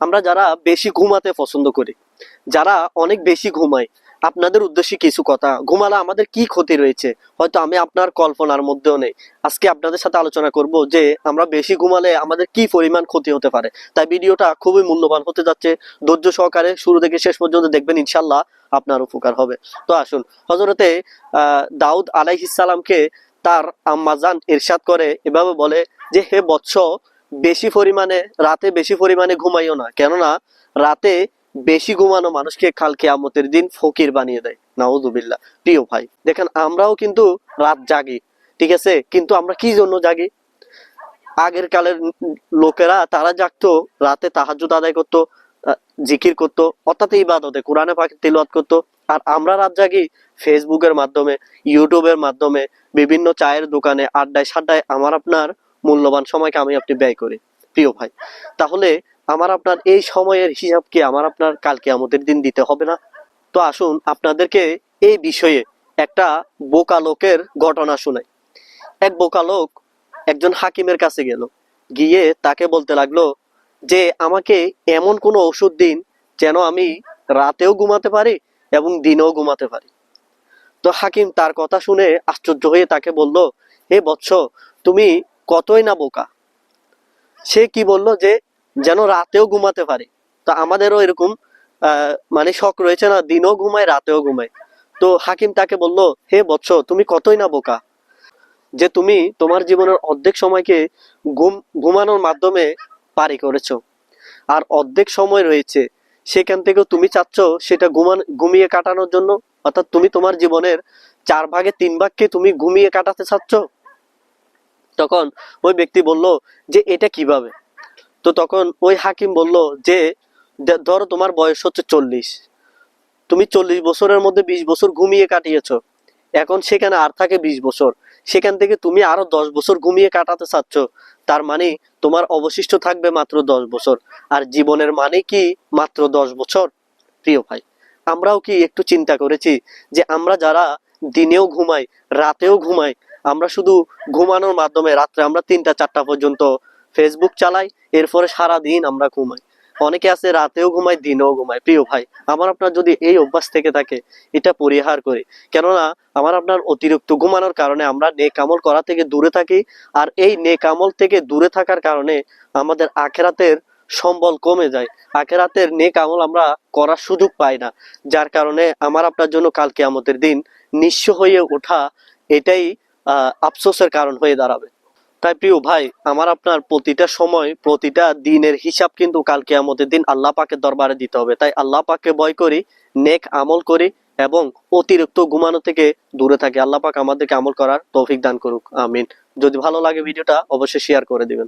আমরা যারা বেশি ঘুমাতে পছন্দ করি, যারা অনেক বেশি ঘুমাই, আপনাদের উদ্দেশ্যে কিছু কথা। ঘুমালে আমাদের কি ক্ষতি রয়েছে হয়তো আমি আপনার কল্পনার মধ্যেও নেই। আজকে আপনাদের সাথে আলোচনা করব যে আমরা বেশি ঘুমালে আমাদের কি পরিমাণ ক্ষতি হতে পারে। তাই ভিডিওটা খুবই মূল্যবান হতে যাচ্ছে। ধৈর্য সহকারে শুরু থেকে শেষ পর্যন্ত দেখবেন, ইনশাল্লাহ আপনার উপকার হবে। তো আসুন, হযরতে দাউদ আলাইহিস সালামকে তার আম্মাজান ইরশাদ করে, এভাবে বলে যে হে বৎস, রাতে বেশি পরিমাণে ঘুমাইও না, কেননা রাতে বেশি ঘুমানো মানুষকে কাল কিয়ামতের দিন ফকির বানিয়ে দেয়। নাউযুবিল্লাহ। প্রিয় ভাই, দেখেন আমরাও কিন্তু রাত জাগি, ঠিক আছে, কিন্তু আমরা কি জন্য জাগি? আগের কালের লোকেরা তারা জাগতো, রাতে তাহাজ্জুদ আদায় করতো, জিকির করতো, অর্থাৎ ইবাদতে কোরআনে পাক তিলাওয়াত করতো। আর আমরা রাত জাগি ফেসবুকের মাধ্যমে, ইউটিউবের মাধ্যমে, বিভিন্ন চায়ের দোকানে আড্ডায় সাড্ডায় আমার আপনার মূল্যবান সময়কে আমি আপনি ব্যয় করি। প্রিয় ভাই, তাহলে আমার আপনার এই সময়ের হিসাব কি আমার আপনার কাল কিয়ামতের দিন দিতে হবে না? তো আসুন আপনাদেরকে এই বিষয়ে একটা বোকা লোকের ঘটনা শোনাই। এক বোকা লোক একজন হাকিমের কাছে গেল, গিয়ে তাকে বলতে লাগলো যে আমাকে এমন কোনো ওষুধ দিন যেন আমি রাতেও ঘুমাতে পারি এবং দিনেও ঘুমাতে পারি। তো হাকিম তার কথা শুনে আশ্চর্য হয়ে তাকে বলল, হে বৎস, তুমি কতই না বোকা। সে কি বলল যে যেন রাতেও ঘুমাতে পারি। তো আমাদেরও এরকম মানে শখ রয়েছে না, দিনও ঘুমায় রাতেও ঘুমায়। তো হাকিম তাকে বলল, হে বৎস, তুমি কতই না বোকা যে তুমি তোমার জীবনের অর্ধেক সময়কে ঘুমানোর মাধ্যমে পারি করেছো, আর অর্ধেক সময় রয়েছে সেখান থেকে তুমি চাচ্ছ সেটা ঘুমিয়ে কাটানোর জন্য। অর্থাৎ তুমি তোমার জীবনের 4/3 তুমি ঘুমিয়ে কাটাতে চাচ্ছ। তখন ওই ব্যক্তি বলল যে এটা কিভাবে? তো তখন ওই হাকিম বলল যে ধরো তোমার বয়স হচ্ছে 40, তুমি 40 বছরের মধ্যে 20 বছর ঘুমিয়ে কাটিয়েছো, এখন সেখানে আর থাকে 20 বছর, সেখান থেকে তুমি আরো 10 বছর ঘুমিয়ে কাটাতে চাচ্ছ। তার মানে তোমার অবশিষ্ট থাকবে মাত্র 10 বছর। আর জীবনের মানে কি মাত্র 10 বছর? প্রিয় ভাই, আমরাও কি একটু চিন্তা করেছি যে আমরা যারা দিনেও ঘুমাই রাতেও ঘুমাই, আমরা শুধু ঘুমানোর মাধ্যমে রাত্রে আমরা 3টা 4টা পর্যন্ত ফেসবুক চালাই, এরপরে সারা দিন আমরা ঘুমাই। অনেকে আছে রাতেও ঘুমায় দিনেও ঘুমায়। প্রিয় ভাই, আমার আপনার যদি এই অভ্যাস থেকে থাকে, এটা পরিহার করি। কেননা আমার আপনার অতিরিক্ত ঘুমানোর কারণে আমরা নেক আমল করা থেকে দূরে থাকি। আর এই নেক আমল থেকে দূরে থাকার কারণে আমাদের আখেরাতের সম্বল কমে যায়, আখেরাতের নেক আমল আমরা করার সুযোগ পাই না। যার কারণে আমার আপনার জন্য কাল কিয়ামতের দিন নিঃস্ব হয়ে ওঠা এটাই আফসোসের কারণ হয়ে দাঁড়াবে। তাই প্রিয় ভাই, আমার আপনার প্রতিটা সময় প্রতিটা দিনের হিসাব কিন্তু কাল কিয়ামতের দিন আল্লাহ পাকের দরবারে দিতে হবে। তাই আল্লাহ পাককে ভয় করি, নেক আমল করি এবং অতিরিক্ত ঘুমানো থেকে দূরে থাকি। আল্লাহ পাক আমাদেরকে আমল করার তৌফিক দান করুক, আমিন। যদি ভালো লাগে ভিডিওটা অবশ্যই শেয়ার করে দিবেন।